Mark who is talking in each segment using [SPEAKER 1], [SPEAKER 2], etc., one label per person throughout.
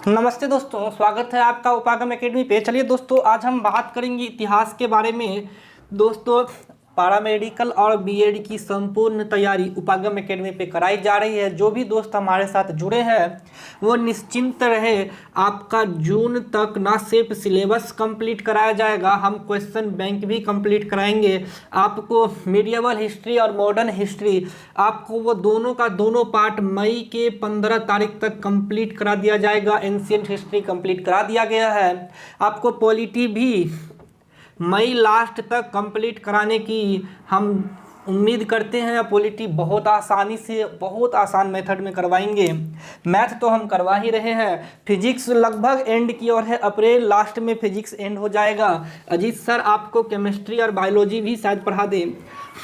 [SPEAKER 1] नमस्ते दोस्तों, स्वागत है आपका उपागम एकेडमी पे। चलिए दोस्तों, आज हम बात करेंगे इतिहास के बारे में। दोस्तों, पैरामेडिकल और बीएड की संपूर्ण तैयारी उपागम एकेडमी पे कराई जा रही है। जो भी दोस्त हमारे साथ जुड़े हैं वो निश्चिंत रहे, आपका जून तक ना सिर्फ सिलेबस कंप्लीट कराया जाएगा, हम क्वेश्चन बैंक भी कंप्लीट कराएंगे। आपको मीडिएवल हिस्ट्री और मॉडर्न हिस्ट्री, आपको वो दोनों का दोनों पार्ट मई के 15 तारीख तक कंप्लीट करा दिया जाएगा। एंशिएंट हिस्ट्री कंप्लीट करा दिया गया है। आपको पॉलिटी भी मई लास्ट तक कंप्लीट कराने की हम उम्मीद करते हैं। पॉलिटी बहुत आसानी से, बहुत आसान मेथड में करवाएंगे। मैथ तो हम करवा ही रहे हैं। फिजिक्स लगभग एंड की ओर है, अप्रैल लास्ट में फिजिक्स एंड हो जाएगा। अजीत सर आपको केमिस्ट्री और बायोलॉजी भी शायद पढ़ा दें।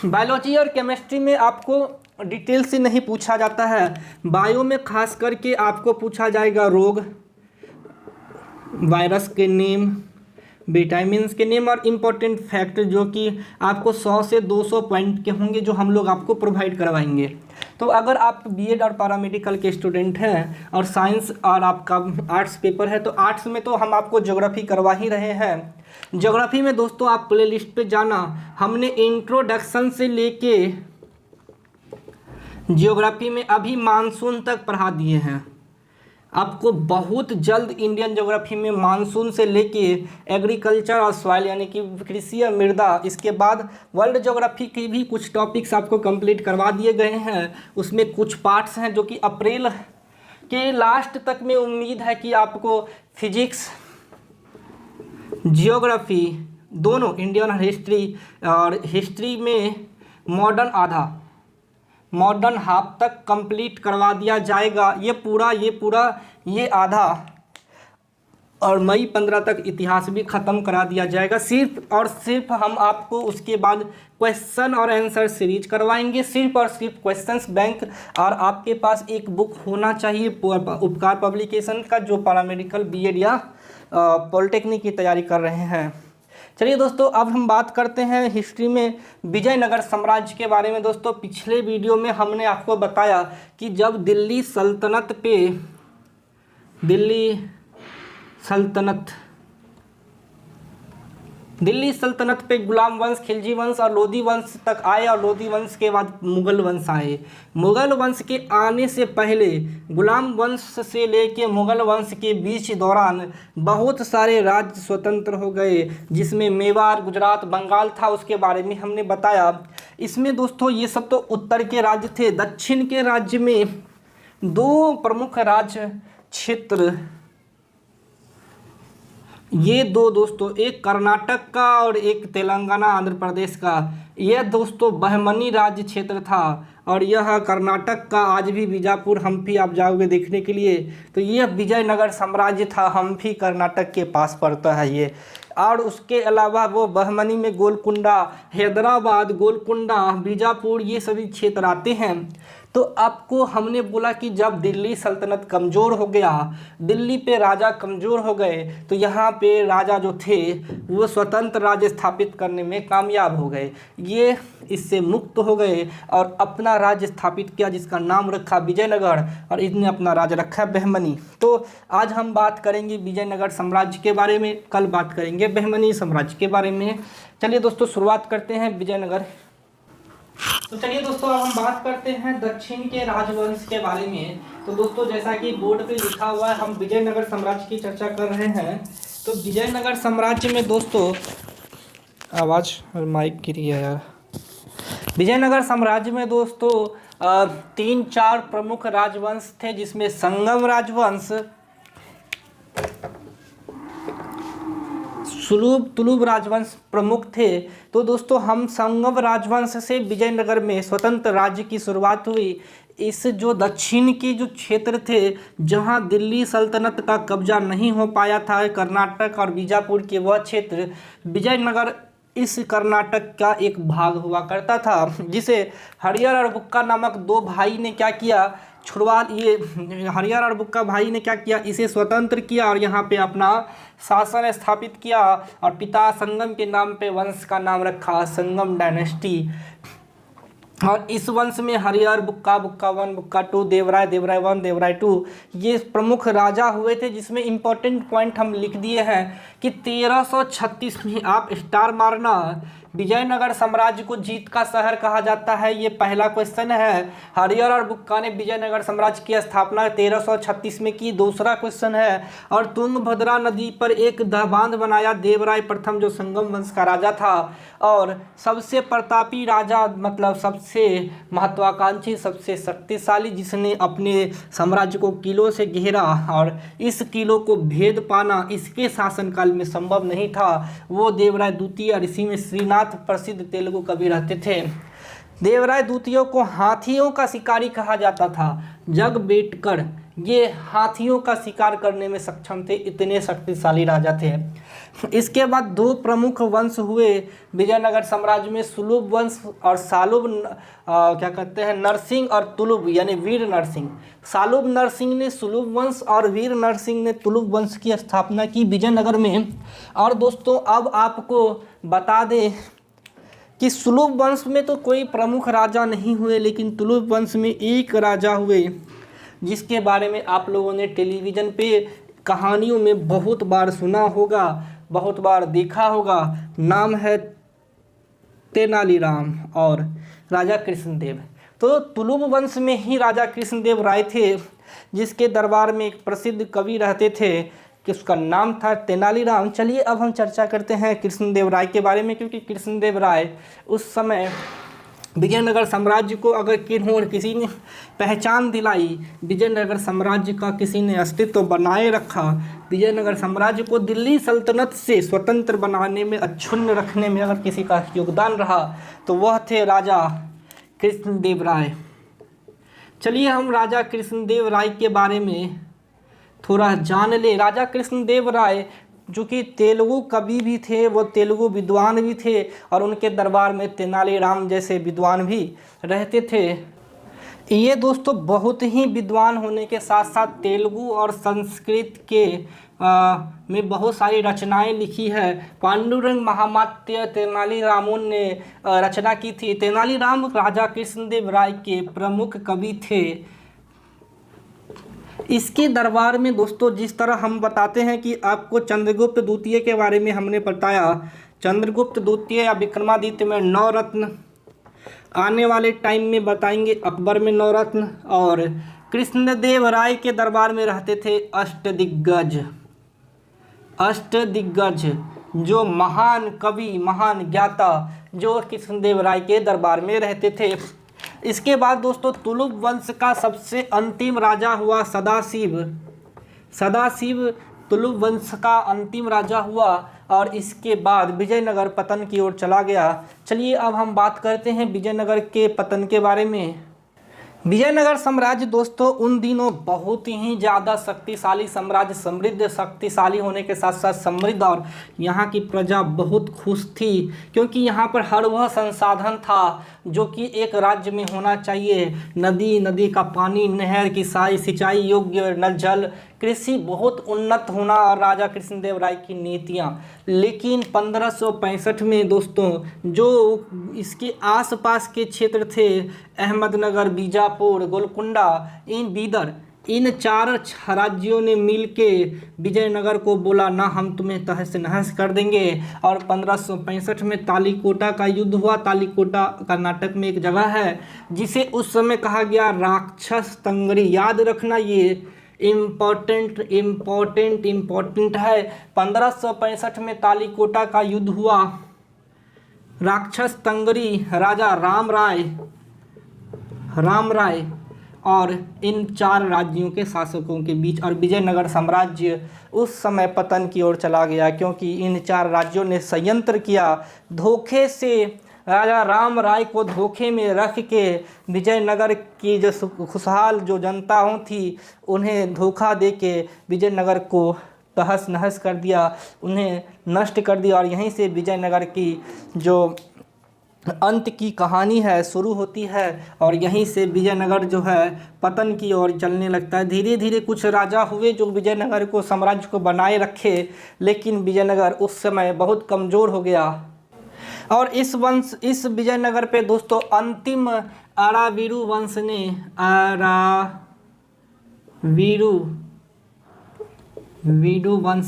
[SPEAKER 1] बायोलॉजी और केमिस्ट्री में आपको डिटेल से नहीं पूछा जाता है। बायो में खास करके आपको पूछा जाएगा रोग, वायरस के नेम, विटामिन्स के नेम और इम्पोर्टेंट फैक्ट, जो कि आपको 100 से 200 पॉइंट के होंगे, जो हम लोग आपको प्रोवाइड करवाएंगे। तो अगर आप बीएड और पैरामेडिकल के स्टूडेंट हैं और साइंस और आपका आर्ट्स पेपर है, तो आर्ट्स में तो हम आपको ज्योग्राफी करवा ही रहे हैं। ज्योग्राफी में दोस्तों आप प्ले लिस्ट पे जाना, हमने इंट्रोडक्शन से लेके ज्योग्राफी में अभी मानसून तक पढ़ा दिए हैं। आपको बहुत जल्द इंडियन ज्योग्राफी में मानसून से लेके एग्रीकल्चर और सॉइल यानी कि कृषि और मृदा, इसके बाद वर्ल्ड ज्योग्राफी की भी कुछ टॉपिक्स आपको कंप्लीट करवा दिए गए हैं। उसमें कुछ पार्ट्स हैं जो कि अप्रैल के लास्ट तक में उम्मीद है कि आपको फिजिक्स, जियोग्राफी दोनों, इंडियन और हिस्ट्री में मॉडर्न हाफ तक कंप्लीट करवा दिया जाएगा। ये आधा, और मई 15 तक इतिहास भी ख़त्म करा दिया जाएगा। सिर्फ और सिर्फ हम आपको उसके बाद क्वेश्चन और आंसर सीरीज करवाएंगे, सिर्फ और सिर्फ क्वेश्चंस बैंक। और आपके पास एक बुक होना चाहिए उपकार पब्लिकेशन का, जो पैरामेडिकल बीएड या पॉलिटेक्निक की तैयारी कर रहे हैं। चलिए दोस्तों, अब हम बात करते हैं हिस्ट्री में विजयनगर साम्राज्य के बारे में। दोस्तों, पिछले वीडियो में हमने आपको बताया कि जब दिल्ली सल्तनत पे गुलाम वंश, खिलजी वंश और लोधी वंश तक आए, और लोधी वंश के बाद मुगल वंश आए। मुगल वंश के आने से पहले गुलाम वंश से लेके मुगल वंश के बीच दौरान बहुत सारे राज्य स्वतंत्र हो गए, जिसमें मेवाड़, गुजरात, बंगाल था। उसके बारे में हमने बताया। इसमें दोस्तों ये सब तो उत्तर के राज्य थे। दक्षिण के राज्य में दो प्रमुख राज्य क्षेत्र, ये दो दोस्तों, एक कर्नाटक का और एक तेलंगाना आंध्र प्रदेश का। यह दोस्तों बहमनी राज्य क्षेत्र था, और यह कर्नाटक का आज भी बीजापुर, हम्पी आप जाओगे देखने के लिए तो यह विजयनगर साम्राज्य था। हम्पी कर्नाटक के पास पड़ता है ये। और उसके अलावा वो बहमनी में गोलकुंडा, हैदराबाद, गोलकुंडा, बीजापुर, ये सभी क्षेत्र आते हैं। तो आपको हमने बोला कि जब दिल्ली सल्तनत कमज़ोर हो गया, दिल्ली पे राजा कमज़ोर हो गए, तो यहाँ पे राजा जो थे वो स्वतंत्र राज्य स्थापित करने में कामयाब हो गए। ये इससे मुक्त हो गए और अपना राज्य स्थापित किया, जिसका नाम रखा विजयनगर, और इसने अपना राज्य रखा बहमनी। तो आज हम बात करेंगे विजयनगर साम्राज्य के बारे में, कल बात करेंगे बहमनी साम्राज्य के बारे में। चलिए दोस्तों, शुरुआत करते हैं विजयनगर। तो चलिए दोस्तों, अब हम बात करते हैं दक्षिण के राजवंश के बारे में। तो दोस्तों, जैसा कि बोर्ड पे लिखा हुआ है, हम विजयनगर साम्राज्य की चर्चा कर रहे हैं। तो विजयनगर साम्राज्य में दोस्तों, आवाज़ और माइक गिरी है यार। विजयनगर साम्राज्य में दोस्तों 3-4 प्रमुख राजवंश थे, जिसमें संगम राजवंश, तुलुब राजवंश प्रमुख थे। तो दोस्तों, हम संगम राजवंश से विजयनगर में स्वतंत्र राज्य की शुरुआत हुई। इस जो दक्षिण के जो क्षेत्र थे, जहां दिल्ली सल्तनत का कब्जा नहीं हो पाया था, कर्नाटक और बीजापुर के वह क्षेत्र, विजयनगर इस कर्नाटक का एक भाग हुआ करता था, जिसे हरियर और बुक्का नामक दो भाई ने क्या किया, हरियर और बुक्का भाई ने क्या किया, इसे स्वतंत्र किया और यहाँ पे अपना शासन स्थापित किया। और पिता संगम के नाम पे वंश का नाम रखा, संगम डायनेस्टी। और इस वंश में Harihara Bukka, Bukka one, Bukka two, Devaraya, Devaraya one, Devaraya two, ये प्रमुख राजा हुए थे। जिसमें इंपॉर्टेंट पॉइंट हम लिख दिए हैं कि 1336 में, आप स्टार मारना, विजयनगर साम्राज्य को जीत का शहर कहा जाता है। ये पहला क्वेश्चन है। हरिहर और बुक्का ने विजयनगर साम्राज्य की स्थापना 1336 में की। दूसरा क्वेश्चन है, और तुंगभद्रा नदी पर एक बांध बनाया देवराय प्रथम, जो संगम वंश का राजा था और सबसे प्रतापी राजा, मतलब सबसे महत्वाकांक्षी, सबसे शक्तिशाली, जिसने अपने साम्राज्य को किलों से घेरा और इस किलों को भेद पाना इसके शासनकाल में संभव नहीं था, वो देवराय द्वितीय। और इसी में श्रीनाथ प्रसिद्ध तेलुगु कवि रहते थे। देवराय द्वितीय को हाथियों का शिकारी कहा जाता था। जगबेटकर ये हाथियों का शिकार करने में सक्षम थे, इतने शक्तिशाली राजा थे। इसके बाद दो प्रमुख वंश हुए विजयनगर साम्राज्य में, सुलुभ वंश और सालुब, क्या कहते हैं, नरसिंह और तुलुब, यानी वीर नरसिंह। सालुब नरसिंह ने सुलुभ वंश और वीर नरसिंह ने तुलुब वंश की स्थापना की विजयनगर में। और दोस्तों अब आपको बता दें कि सुलुभ वंश में तो कोई प्रमुख राजा नहीं हुए, लेकिन तुलुब वंश में एक राजा हुए जिसके बारे में आप लोगों ने टेलीविज़न पे कहानियों में बहुत बार सुना होगा, बहुत बार देखा होगा। नाम है तेनालीराम और राजा कृष्णदेव। तो तुलुब वंश में ही राजा कृष्णदेव राय थे, जिसके दरबार में एक प्रसिद्ध कवि रहते थे कि उसका नाम था तेनालीराम। चलिए अब हम चर्चा करते हैं कृष्णदेव राय के बारे में, क्योंकि कृष्णदेव राय उस समय विजयनगर साम्राज्य को अगर किसी ने पहचान दिलाई, विजयनगर साम्राज्य का किसी ने अस्तित्व बनाए रखा, विजयनगर साम्राज्य को दिल्ली सल्तनत से स्वतंत्र बनाने में, अक्षुण्ण रखने में अगर किसी का योगदान रहा, तो वह थे राजा कृष्णदेव राय। चलिए हम राजा कृष्णदेव राय के बारे में थोड़ा जान ले। राजा कृष्णदेव राय जो कि तेलुगु कवि भी थे, वो तेलुगु विद्वान भी थे और उनके दरबार में तेनालीराम जैसे विद्वान भी रहते थे। ये दोस्तों बहुत ही विद्वान होने के साथ साथ तेलुगु और संस्कृत के में बहुत सारी रचनाएं लिखी है। पांडुरंग महामात्य तेनालीरामन ने रचना की थी। तेनालीराम राजा कृष्णदेव राय के प्रमुख कवि थे। इसके दरबार में दोस्तों जिस तरह हम बताते हैं कि आपको चंद्रगुप्त द्वितीय के बारे में हमने बताया, चंद्रगुप्त द्वितीय या विक्रमादित्य में 9 रत्न, आने वाले टाइम में बताएंगे अकबर में 9 रत्न, और कृष्णदेव राय के दरबार में रहते थे अष्टदिग्गज। अष्टदिग्गज जो महान कवि, महान ज्ञाता, जो कृष्णदेव राय के दरबार में रहते थे। इसके बाद दोस्तों तुलुब वंश का सबसे अंतिम राजा हुआ सदाशिव। सदाशिव तुलुब वंश का अंतिम राजा हुआ और इसके बाद विजयनगर पतन की ओर चला गया। चलिए अब हम बात करते हैं विजयनगर के पतन के बारे में। विजयनगर साम्राज्य दोस्तों उन दिनों बहुत ही ज़्यादा शक्तिशाली साम्राज्य, समृद्ध, शक्तिशाली होने के साथ साथ समृद्ध, और यहाँ की प्रजा बहुत खुश थी क्योंकि यहाँ पर हर वह संसाधन था जो कि एक राज्य में होना चाहिए। नदी का पानी, नहर की सिंचाई योग्य न जल, कृषि बहुत उन्नत होना और राजा कृष्णदेव राय की नीतियाँ। लेकिन 1565 में दोस्तों जो इसके आसपास के क्षेत्र थे, अहमदनगर, बीजापुर, गोलकुंडा, बीदर, इन 4 राज्यों ने मिलके विजयनगर को बोला ना, हम तुम्हें तहस नहस कर देंगे। और 1565 में तालीकोटा का युद्ध हुआ। तालीकोटा कर्नाटक में एक जगह है जिसे उस समय कहा गया राक्षस तंगरी। याद रखना, ये इम्पोर्टेंट है। 1565 में तालीकोटा का युद्ध हुआ। राक्षस तंगरी राजा राम राय और इन 4 राज्यों के शासकों के बीच, और विजयनगर साम्राज्य उस समय पतन की ओर चला गया क्योंकि इन 4 राज्यों ने षड्यंत्र किया। धोखे से राजा राम राय को धोखे में रख के विजयनगर की जो खुशहाल जो जनताओं थी उन्हें धोखा दे के विजयनगर को तहस नहस कर दिया, उन्हें नष्ट कर दिया। और यहीं से विजयनगर की जो अंत की कहानी है शुरू होती है और यहीं से विजयनगर जो है पतन की ओर चलने लगता है। धीरे धीरे कुछ राजा हुए जो विजयनगर को, साम्राज्य को बनाए रखे, लेकिन विजयनगर उस समय बहुत कमज़ोर हो गया। और इस विजयनगर पे दोस्तों अंतिम अराविरू वंश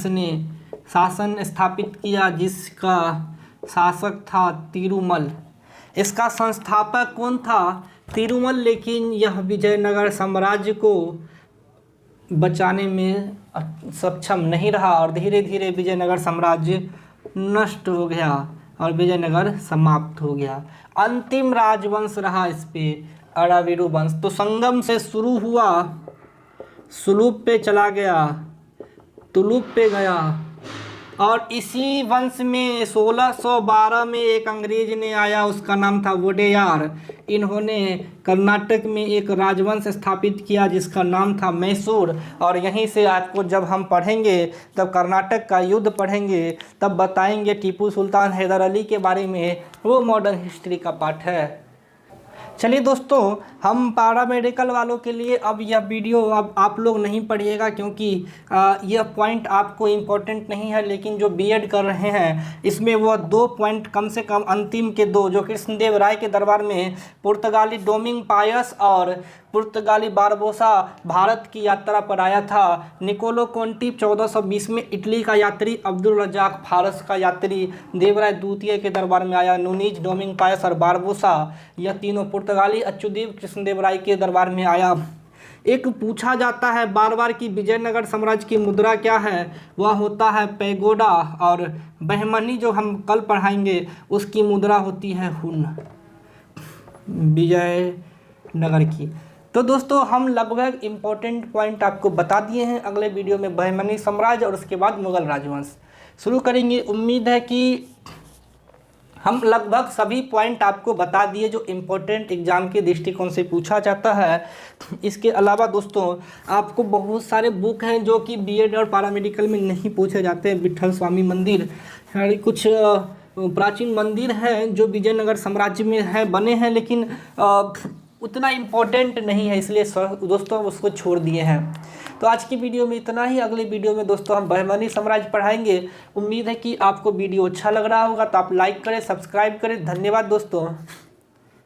[SPEAKER 1] ने शासन स्थापित किया, जिसका शासक था तिरुमल। इसका संस्थापक कौन था? तिरुमल। लेकिन यह विजयनगर साम्राज्य को बचाने में सक्षम नहीं रहा और धीरे धीरे विजयनगर साम्राज्य नष्ट हो गया और विजयनगर समाप्त हो गया। अंतिम राजवंश रहा इस पे अराविरू वंश। तो संगम से शुरू हुआ, सुलूप पे चला गया, तुलुप पे गया और इसी वंश में 1612 में एक अंग्रेज ने आया, उसका नाम था वोडेयार। इन्होंने कर्नाटक में एक राजवंश स्थापित किया जिसका नाम था मैसूर। और यहीं से आपको जब हम पढ़ेंगे, तब कर्नाटक का युद्ध पढ़ेंगे, तब बताएंगे टीपू सुल्तान हैदर अली के बारे में। वो मॉडर्न हिस्ट्री का पार्ट है। चलिए दोस्तों, हम पैरामेडिकल वालों के लिए अब यह वीडियो अब आप लोग नहीं पढ़िएगा, क्योंकि यह पॉइंट आपको इम्पोर्टेंट नहीं है। लेकिन जो बीएड कर रहे हैं इसमें वो 2 पॉइंट कम से कम, अंतिम के 2, जो कृष्णदेव राय के दरबार में पुर्तगाली डोमिंग पायस और पुर्तगाली बारबोसा भारत की यात्रा पर आया था। निकोलो कोंटी 1420 में इटली का यात्री, अब्दुल रजाक फारस का यात्री देवराय द्वितीय के दरबार में आया। नूनीज, डोमिंग पायस और बारबोसा, यह तीनों पुर्तगाली अच्युदेव कृष्णदेव राय के दरबार में आया। एक पूछा जाता है बार बार कि विजयनगर साम्राज्य की मुद्रा क्या है? वह होता है पैगोडा। और बहमनी जो हम कल पढ़ाएंगे उसकी मुद्रा होती है हुन, विजयनगर की। तो दोस्तों, हम लगभग इम्पोर्टेंट पॉइंट आपको बता दिए हैं। अगले वीडियो में बहमनी साम्राज्य और उसके बाद मुगल राजवंश शुरू करेंगे। उम्मीद है कि हम लगभग सभी पॉइंट आपको बता दिए जो इम्पोर्टेंट एग्जाम के दृष्टिकोण से पूछा जाता है। इसके अलावा दोस्तों, आपको बहुत सारे बुक हैं जो कि बीएड और पैरामेडिकल में नहीं पूछे जाते हैं। विट्ठल स्वामी मंदिर, कुछ प्राचीन मंदिर हैं जो विजयनगर साम्राज्य में है, बने हैं, लेकिन उतना इम्पोर्टेंट नहीं है, इसलिए दोस्तों उसको छोड़ दिए हैं। तो आज की वीडियो में इतना ही। अगले वीडियो में दोस्तों हम बहमनी साम्राज्य पढ़ाएंगे। उम्मीद है कि आपको वीडियो अच्छा लग रहा होगा, तो आप लाइक करें, सब्सक्राइब करें। धन्यवाद दोस्तों।